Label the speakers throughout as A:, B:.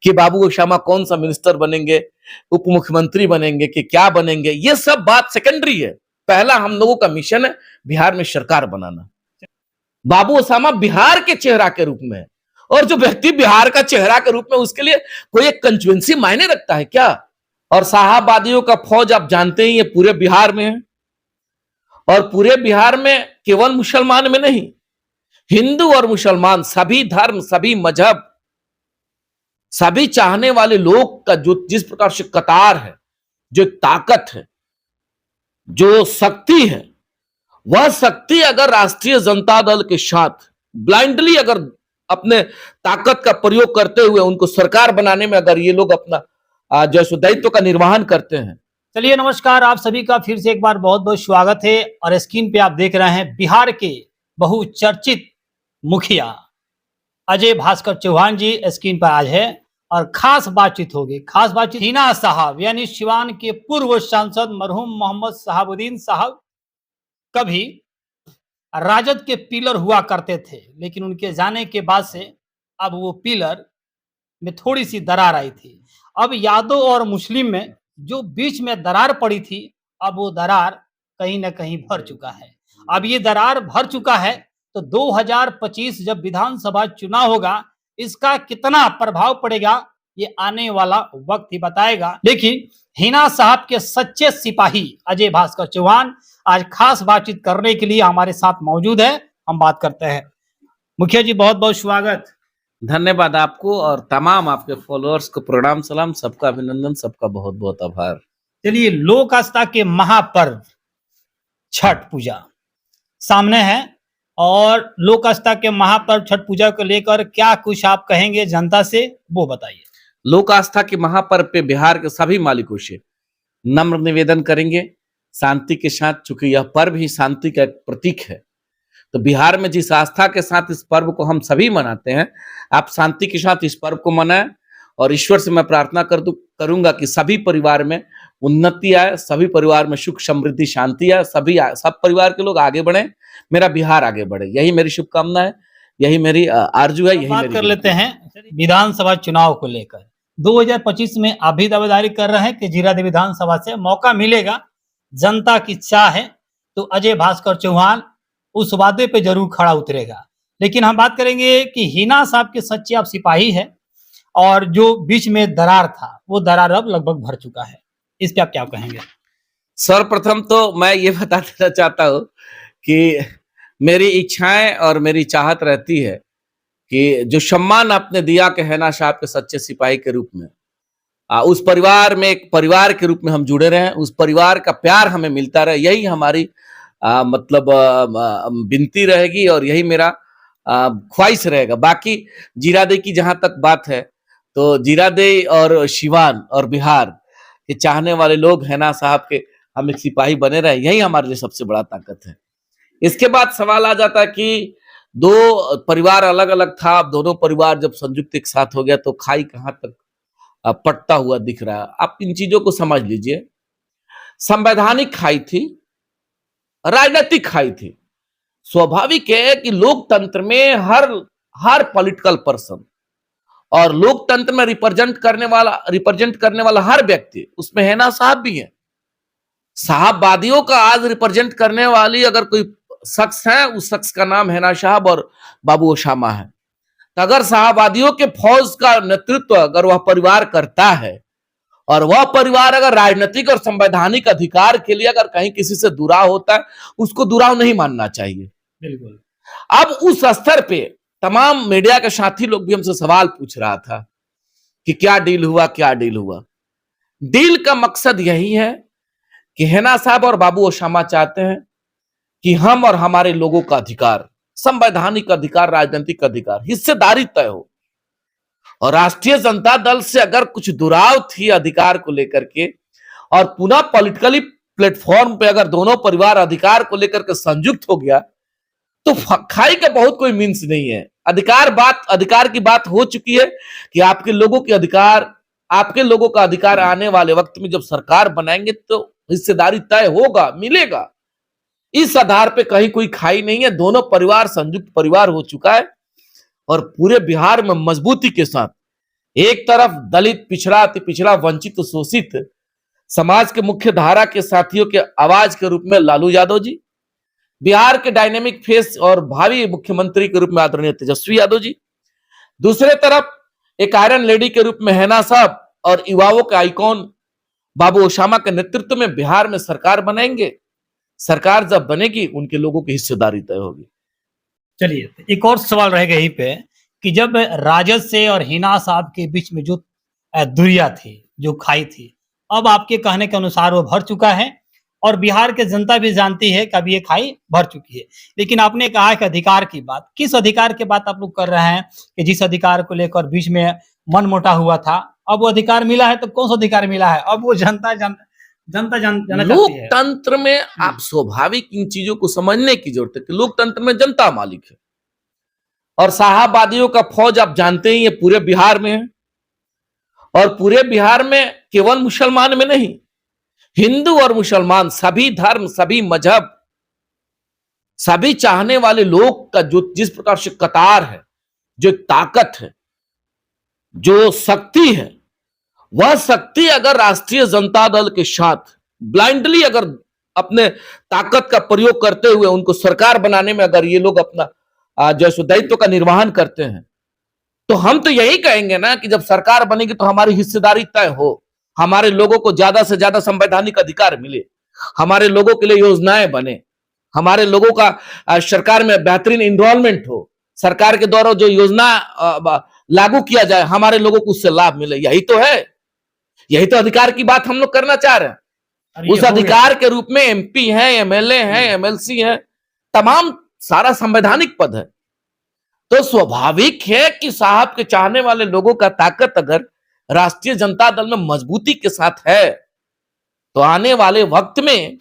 A: कि बाबू ओसामा कौन सा मिनिस्टर बनेंगे, उप मुख्यमंत्री बनेंगे कि क्या बनेंगे, ये सब बात सेकेंडरी है। पहला हम लोगों का मिशन है बिहार में सरकार बनाना। बाबू ओसामा बिहार के चेहरा के रूप में है, और जो व्यक्ति बिहार का चेहरा के रूप में, उसके लिए कोई एक कंस्टिट्यूएंसी मायने रखता है क्या? और साहबवादियों का फौज आप जानते ही, ये पूरे बिहार में है, और पूरे बिहार में केवल मुसलमान में नहीं, हिंदू और मुसलमान, सभी धर्म, सभी मजहब, सभी चाहने वाले लोग का जो जिस प्रकार से कतार है, जो ताकत है, जो शक्ति है, वह शक्ति अगर राष्ट्रीय जनता दल के साथ ब्लाइंडली अगर अपने ताकत का प्रयोग करते हुए उनको सरकार बनाने में अगर ये लोग अपना जो दायित्व का निर्वहन करते हैं।
B: चलिए, नमस्कार, आप सभी का फिर से एक बार बहुत बहुत स्वागत है। और स्क्रीन पे आप देख रहे हैं बिहार के बहुचर्चित मुखिया अजय भास्कर चौहान जी स्क्रीन पर आज है, और खास बातचीत होगी। खास बातचीत हिना साहब यानी सिवान के पूर्व सांसद मरहूम मोहम्मद शहाबुद्दीन साहब कभी राजद के पिलर हुआ करते थे, लेकिन उनके जाने के बाद से अब वो पिलर में थोड़ी सी दरार आई थी। अब यादव और मुस्लिम में जो बीच में दरार पड़ी थी, अब वो दरार कहीं ना कहीं भर चुका है। अब ये दरार भर चुका है, तो 2025 जब विधानसभा चुनाव होगा, इसका कितना प्रभाव पड़ेगा ये आने वाला वक्त ही बताएगा। लेकिन हिना साहब के सच्चे सिपाही अजय भास्कर चौहान आज खास बातचीत करने के लिए हमारे साथ मौजूद है। हम बात करते हैं। मुखिया जी, बहुत बहुत स्वागत।
A: धन्यवाद आपको और तमाम आपके फॉलोअर्स को प्रणाम सलाम, सबका अभिनंदन, सबका बहुत बहुत आभार।
B: चलिए, लोक आस्था के महापर्व छठ पूजा सामने है, और लोक आस्था के महापर्व छठ पूजा को लेकर क्या कुछ आप कहेंगे जनता से, वो बताइए।
A: लोक आस्था के महापर्व पे बिहार के सभी मालिकों से नम्र निवेदन करेंगे, शांति के साथ, चूंकि यह पर्व ही शांति का एक प्रतीक है, तो बिहार में जिस आस्था के साथ इस पर्व को हम सभी मनाते हैं, आप शांति के साथ इस पर्व को मनाएं। और ईश्वर से मैं प्रार्थना करूंगा कि सभी परिवार में उन्नति आए, सभी परिवार में सुख समृद्धि शांति आए, सब परिवार के लोग आगे बढ़े, मेरा बिहार आगे बढ़े, यही मेरी शुभकामना है, यही मेरी आरजू है। यही
B: बात कर लेते हैं विधानसभा चुनाव को लेकर। 2025 में आप भी दावेदारी कर रहे हैं कि जीरादेव विधानसभा से मौका मिलेगा, जनता की चाह है तो अजय भास्कर चौहान उस वादे पे जरूर खड़ा उतरेगा। लेकिन हम बात करेंगे कि हिना साहब के सच्चे आप सिपाही हैं, और जो बीच में दरार था वो दरार अब लगभग भर चुका है, इस पे आप क्या कहेंगे?
A: सर्वप्रथम तो मैं ये बता देना चाहता हूँ कि मेरी इच्छाएं और मेरी चाहत रहती है कि जो सम्मान आपने दिया कि हिना साहब के सच्चे सिपाही के रूप में, उस परिवार में एक परिवार के रूप में हम जुड़े रहे, उस परिवार का प्यार हमें मिलता रहे, यही हमारी मतलब विनती रहेगी और यही मेरा ख्वाहिश रहेगा। बाकी जीरादेव की जहां तक बात है, तो जीरादेव और सिवान और बिहार के चाहने वाले लोग हिना साहब के हम एक सिपाही बने रहे, यही हमारे लिए सबसे बड़ा ताकत है। इसके बाद सवाल आ जाता है कि दो परिवार अलग अलग था, अब दोनों परिवार जब संयुक्त एक साथ हो गया तो खाई कहां तक पटता हुआ दिख रहा है। आप इन चीजों को समझ लीजिए, संवैधानिक खाई थी, राजनीतिक खाई थी। स्वाभाविक है कि लोकतंत्र में हर पॉलिटिकल पर्सन और लोकतंत्र में रिप्रेजेंट करने वाला हर व्यक्ति, उसमें हिना साहब भी है। साहबवादियों का आज रिप्रेजेंट करने वाली अगर कोई शख्स है, उस शख्स का नाम हिना साहब और बाबू ओसामा है। तो अगर साहबवादियों के फौज का नेतृत्व अगर वह परिवार करता है, और वह परिवार अगर राजनीतिक और संवैधानिक अधिकार के लिए अगर कहीं किसी से दुराव होता है, उसको दुराव नहीं मानना चाहिए।
B: बिल्कुल।
A: अब उस स्तर पे तमाम मीडिया के साथी लोग भी हमसे सवाल पूछ रहा था कि क्या डील हुआ, क्या डील हुआ। डील का मकसद यही है कि हिना साहब और बाबू ओसामा चाहते हैं कि हम और हमारे लोगों का अधिकार, संवैधानिक अधिकार, राजनीतिक अधिकार, हिस्सेदारी तय हो। और राष्ट्रीय जनता दल से अगर कुछ दुराव थी अधिकार को लेकर के, और पुनः पॉलिटिकली प्लेटफॉर्म पे अगर दोनों परिवार अधिकार को लेकर के संयुक्त हो गया, तो खाई का बहुत कोई मीन्स नहीं है। अधिकार की बात हो चुकी है कि आपके लोगों का अधिकार आने वाले वक्त में जब सरकार बनाएंगे तो हिस्सेदारी तय होगा, मिलेगा। इस आधार पे कहीं कोई खाई नहीं है, दोनों परिवार संयुक्त परिवार हो चुका है, और पूरे बिहार में मजबूती के साथ एक तरफ दलित, पिछड़ा, अति पिछड़ा, वंचित, शोषित समाज के मुख्य धारा के साथियों के आवाज के रूप में लालू यादव जी, बिहार के डायनेमिक फेस और भावी मुख्यमंत्री के रूप में आदरणीय तेजस्वी यादव जी, दूसरे तरफ एक आयरन लेडी के रूप में हैना साहब और युवाओं के आइकॉन बाबू ओसामा के नेतृत्व में बिहार में सरकार बनाएंगे। सरकार जब बनेगी उनके लोगों की हिस्सेदारी तय होगी।
B: चलिए, एक और सवाल रहेगा यहीं पे कि जब राजद से और हिना साहब के बीच में जो दूरियां थी, जो खाई थी, अब आपके कहने के अनुसार वो भर चुका है और बिहार की जनता भी जानती है कि अब ये खाई भर चुकी है। लेकिन आपने कहा कि अधिकार की बात, किस अधिकार की बात आप लोग कर रहे हैं कि जिस अधिकार को लेकर बीच में मनमुटा हुआ था, अब वो अधिकार मिला है, तो कौन सा अधिकार मिला है? अब वो जनता जानना चाहती है।
A: लोकतंत्र में आप स्वाभाविक इन चीजों को समझने की जरूरत है कि लोकतंत्र में जनता मालिक है और साहबवादियों का फौज आप जानते ही है पूरे बिहार में है। और पूरे बिहार में केवल मुसलमान में नहीं, हिंदू और मुसलमान, सभी धर्म, सभी मजहब, सभी चाहने वाले लोग का जो जिस प्रकार से कतार है, जो एक ताकत है, जो शक्ति है, वह शक्ति अगर राष्ट्रीय जनता दल के साथ ब्लाइंडली अगर अपने ताकत का प्रयोग करते हुए उनको सरकार बनाने में अगर ये लोग अपना जो दायित्व का निर्वहन करते हैं, तो हम तो यही कहेंगे ना कि जब सरकार बनेगी तो हमारी हिस्सेदारी तय हो, हमारे लोगों को ज्यादा से ज्यादा संवैधानिक अधिकार मिले, हमारे लोगों के लिए योजनाएं बने, हमारे लोगों का सरकार में बेहतरीन इन्वॉल्वमेंट हो, सरकार के द्वारा जो योजना लागू किया जाए हमारे लोगों को उससे लाभ मिले। यही तो है, यही तो अधिकार की बात हम लोग करना चाह रहे हैं। उस अधिकार के रूप में एमपी है, एमएलए है, एमएलसी है, तमाम सारा संवैधानिक पद है। तो स्वाभाविक है कि साहब के चाहने वाले लोगों का ताकत अगर राष्ट्रीय जनता दल में मजबूती के साथ है तो आने वाले वक्त में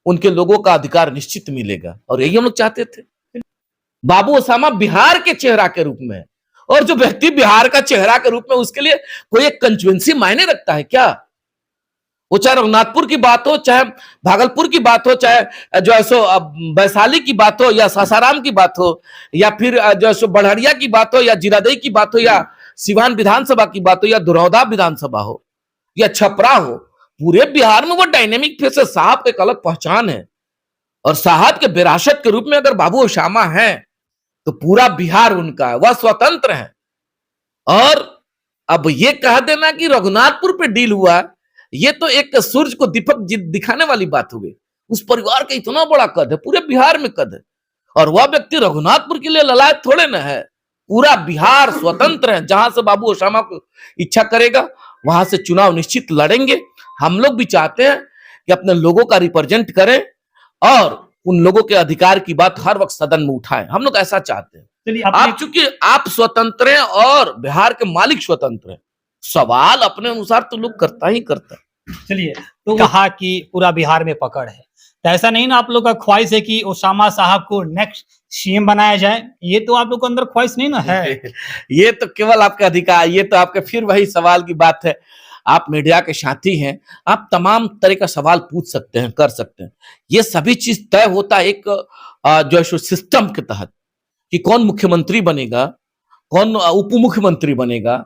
A: उनके लोगों का अधिकार निश्चित मिलेगा और यही हम लोग चाहते थे। बाबू ओसामा बिहार के चेहरा के रूप में, और जो व्यक्ति बिहार का चेहरा के रूप में, उसके लिए कोई एक कंस्टिट्यूएंसी मायने रखता है क्या? वो चाहे रघुनाथपुर की बात हो, चाहे भागलपुर की बात हो, चाहे जो है सो वैशाली की बात हो, या सासाराम की बात हो, या फिर जो है सो बढ़हरिया की बात हो, या जीरादेई की बात हो, या सिवान विधानसभा की बात हो, या धुरौदा विधानसभा हो, या छपरा हो, पूरे बिहार में वो डायनेमिक फेस है। साहब की एक अलग पहचान है और साहब के विरासत के रूप में अगर बाबू ओसामा है तो पूरा बिहार उनका है, वह स्वतंत्र है। और अब ये कह देना कि रघुनाथपुर पे डील हुआ, ये तो एक सूर्य को दीपक दिखाने वाली बात हो गई। उस परिवार का इतना बड़ा कद है, पूरे बिहार में कद है, और वह व्यक्ति रघुनाथपुर के लिए ललायत थोड़े ना है। पूरा बिहार स्वतंत्र है, जहां से बाबू ओसामा को इच्छा करेगा वहां से चुनाव निश्चित लड़ेंगे। हम लोग भी चाहते हैं कि अपने लोगों का रिप्रेजेंट करें और उन लोगों के अधिकार की बात हर वक्त सदन में उठाएं। हम लोग ऐसा चाहते हैं। आप चूंकि आप स्वतंत्र हैं और बिहार के मालिक स्वतंत्र हैं, सवाल अपने अनुसार तो लोग करता ही करता।
B: चलिए, तो कहा कि पूरा बिहार में पकड़ है, तो ऐसा नहीं ना आप लोग का ख्वाहिश है कि ओसामा साहब को नेक्स्ट सीएम बनाया जाए? ये तो आप लोग को अंदर ख्वाहिश नहीं ना है?
A: ये तो केवल आपका अधिकार, ये तो आपके फिर वही सवाल की बात है। आप मीडिया के साथी हैं, आप तमाम तरह का सवाल पूछ सकते हैं, कर सकते हैं। ये सभी चीज तय होता है एक जो है सिस्टम के तहत कि कौन मुख्यमंत्री बनेगा, कौन उप मुख्यमंत्री बनेगा,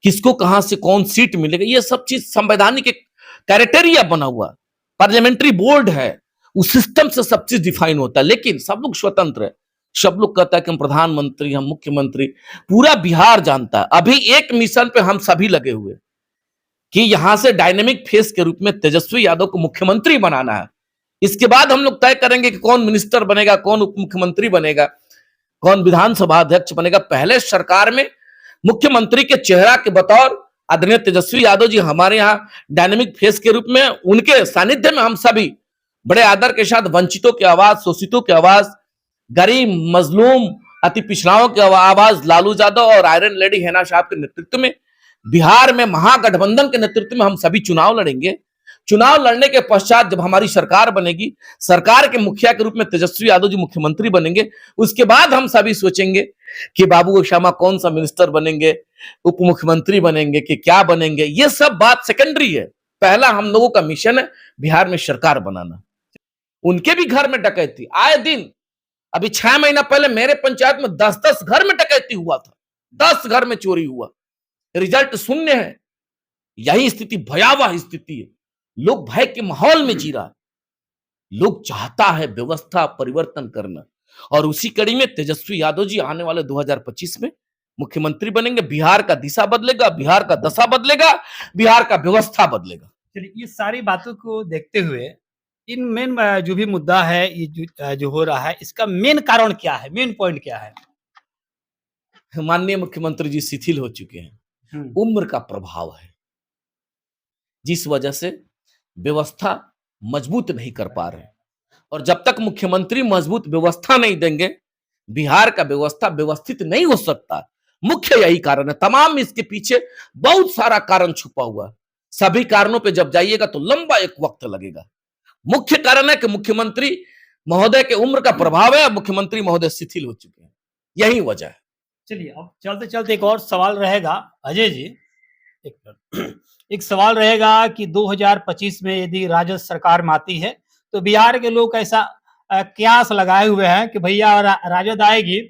A: किसको कहां से कौन सीट मिलेगा। ये सब चीज संवैधानिक एक क्राइटेरिया बना हुआ, पार्लियामेंट्री बोर्ड है, उस सिस्टम से सब चीज डिफाइन होता है। लेकिन सब लोग स्वतंत्र है, सब लोग कहता है कि हम प्रधानमंत्री, हम मुख्यमंत्री, पूरा बिहार जानता है। अभी एक मिशन पे हम सभी लगे हुए कि यहां से डायनेमिक फेस के रूप में तेजस्वी यादव को मुख्यमंत्री बनाना है। इसके बाद हम लोग तय करेंगे कि कौन मिनिस्टर बनेगा, कौन उप मुख्यमंत्री बनेगा, कौन विधानसभा अध्यक्ष बनेगा। पहले सरकार में मुख्यमंत्री के चेहरा के बतौर आदरणीय तेजस्वी यादव जी हमारे यहाँ डायनेमिक फेस के रूप में, उनके सानिध्य में हम सभी बड़े आदर के साथ वंचितों की आवाज, शोषितों की आवाज, गरीब, मजलूम, अति पिछड़ाओं की आवाज लालू यादव और आयरन लेडी हैना साहब के नेतृत्व में बिहार में महागठबंधन के नेतृत्व में हम सभी चुनाव लड़ेंगे। चुनाव लड़ने के पश्चात जब हमारी सरकार बनेगी, सरकार के मुखिया के रूप में तेजस्वी यादव जी मुख्यमंत्री बनेंगे। उसके बाद हम सभी सोचेंगे कि बाबू ओसामा कौन सा मिनिस्टर बनेंगे, उप मुख्यमंत्री बनेंगे कि क्या बनेंगे। ये सब बात सेकेंडरी है। पहला हम लोगों का मिशन है बिहार में सरकार बनाना। उनके भी घर में डकैती आए दिन, अभी 6 महीना पहले मेरे पंचायत में 10-10 घर में डकैती हुआ था, 10 घर में चोरी हुआ। रिजल्ट शून्य है। यही स्थिति भयावह स्थिति है। लोग भय के माहौल में जी रहा है। लोग चाहता है व्यवस्था परिवर्तन करना, और उसी कड़ी में तेजस्वी यादव जी आने वाले 2025 में मुख्यमंत्री बनेंगे। बिहार का दिशा बदलेगा, बिहार का दशा बदलेगा, बिहार का व्यवस्था बदलेगा।
B: चलिए, ये सारी बातों को देखते हुए इन मेन जो भी मुद्दा है, ये जो हो रहा है, इसका मेन कारण क्या है, मेन पॉइंट क्या है?
A: माननीय मुख्यमंत्री जी शिथिल हो चुके हैं। उम्र का प्रभाव है, जिस वजह से व्यवस्था मजबूत नहीं कर पा रहे। और जब तक मुख्यमंत्री मजबूत व्यवस्था नहीं देंगे, बिहार का व्यवस्था व्यवस्थित नहीं हो सकता। मुख्य यही कारण है। तमाम इसके पीछे बहुत सारा कारण छुपा हुआ है। सभी कारणों पे जब जाइएगा तो लंबा एक वक्त लगेगा। मुख्य कारण है कि मुख्यमंत्री महोदय के उम्र का प्रभाव है। मुख्यमंत्री महोदय शिथिल हो चुके हैं, यही वजह है।
B: चलिए, अब चलते चलते एक और सवाल रहेगा अजय जी, एक मिनट। एक सवाल रहेगा कि 2025 में यदि राजद सरकार में आती है तो बिहार के लोग ऐसा कयास लगाए हुए हैं कि भैया राजद आएगी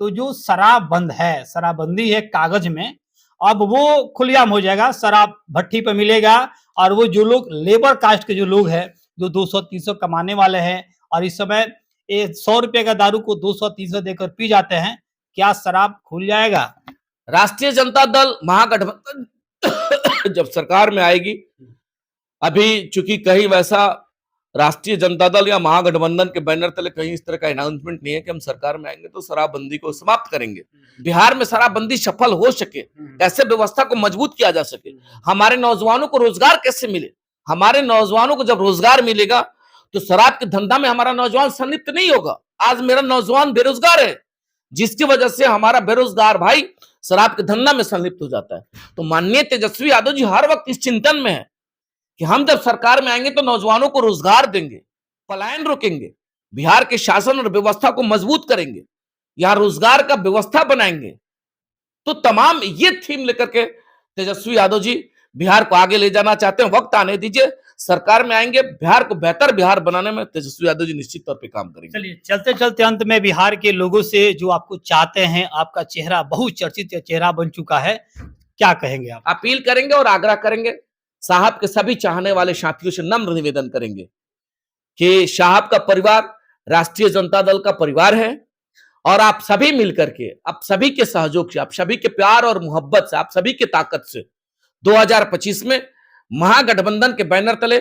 B: तो जो शराब बंद है, शराबबंदी है कागज में, अब वो खुलेआम हो जाएगा, शराब भट्टी पे मिलेगा। और वो जो लोग लेबर कास्ट के जो लोग हैं, जो 200-300 कमाने वाले हैं और इस समय 100 रुपए का दारू को 200-300 देकर पी जाते हैं, क्या शराब खुल जाएगा?
A: राष्ट्रीय जनता दल महागठबंधन जब सरकार में आएगी, अभी चूंकि कहीं वैसा राष्ट्रीय जनता दल या महागठबंधन के बैनर तले कहीं इस तरह का अनाउंसमेंट नहीं है कि हम सरकार में आएंगे तो शराबबंदी को समाप्त करेंगे। बिहार में शराबबंदी सफल हो सके, कैसे व्यवस्था को मजबूत किया जा सके, हमारे नौजवानों को रोजगार कैसे मिले। हमारे नौजवानों को जब रोजगार मिलेगा तो शराब के धंधा में हमारा नौजवान संलिप्त नहीं होगा। आज मेरा नौजवान बेरोजगार है, जिसकी वजह से हमारा बेरोजगार भाई शराब के धंधा में संलिप्त हो जाता है। तो माननीय तेजस्वी यादव जी हर वक्त इस चिंतन में है कि हम जब सरकार में आएंगे तो नौजवानों को रोजगार देंगे, पलायन रोकेंगे, बिहार के शासन और व्यवस्था को मजबूत करेंगे, यहां रोजगार का व्यवस्था बनाएंगे। तो तमाम ये थीम लेकर के तेजस्वी यादव जी बिहार को आगे ले जाना चाहते हैं। वक्त आने दीजिए, सरकार में आएंगे, बिहार को बेहतर बिहार बनाने में तेजस्वी यादव जी निश्चित तौर पे काम करेंगे।
B: चलिए, चलते चलते अंत में बिहार के लोगों से जो आपको चाहते हैं, आपका चेहरा बहुचर्चित चेहरा बन चुका है, क्या कहेंगे आप?
A: अपील करेंगे और आग्रह करेंगे, साहब के सभी चाहने वाले साथियों से नम्र निवेदन करेंगे कि साहब का परिवार राष्ट्रीय जनता दल का परिवार है, और आप सभी मिलकर के, आप सभी के सहयोग से, आप सभी के प्यार और मोहब्बत से, आप सभी के ताकत से 2025 में महागठबंधन के बैनर तले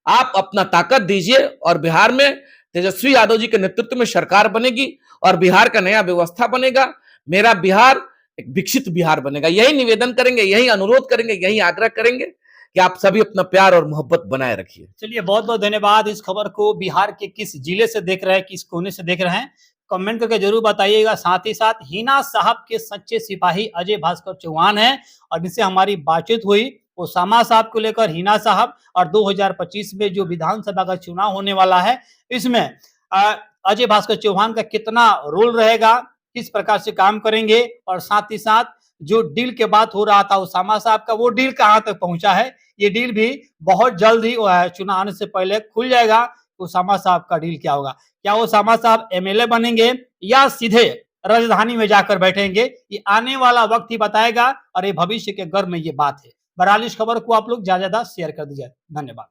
A: आप अपना ताकत दीजिए और बिहार में तेजस्वी यादव जी के नेतृत्व में सरकार बनेगी और बिहार का नया व्यवस्था बनेगा। मेरा बिहार एक विकसित बिहार बनेगा। यही निवेदन करेंगे, यही अनुरोध करेंगे, यही आग्रह करेंगे कि आप सभी अपना प्यार और मोहब्बत बनाए रखिए।
B: चलिए, बहुत बहुत धन्यवाद। इस खबर को बिहार के किस जिले से देख रहे हैं, किस कोने से देख रहे हैं, कमेंट करके जरूर बताइएगा। साथ ही साथ हिना साहब के सच्चे सिपाही अजय भास्कर चौहान हैं और जिनसे हमारी बातचीत हुई, ओसामा साहब को लेकर हिना साहब, और 2025 में जो विधानसभा का चुनाव होने वाला है, इसमें अजय भास्कर चौहान का कितना रोल रहेगा, किस प्रकार से काम करेंगे, और साथ ही साथ जो डील के बात हो रहा था ओसामा साहब का, वो डील कहां तक पहुंचा है, ये डील भी बहुत जल्द ही चुनाव आने से पहले खुल जाएगा। ओसामा साहब का डील क्या होगा, क्या ओसामा साहब एमएलए बनेंगे या सीधे राजधानी में जाकर बैठेंगे, ये आने वाला वक्त ही बताएगा। और ये भविष्य के गर्भ में ये बात है। बहरहाल इस खबर को आप लोग ज्यादा शेयर कर दीजिए। धन्यवाद।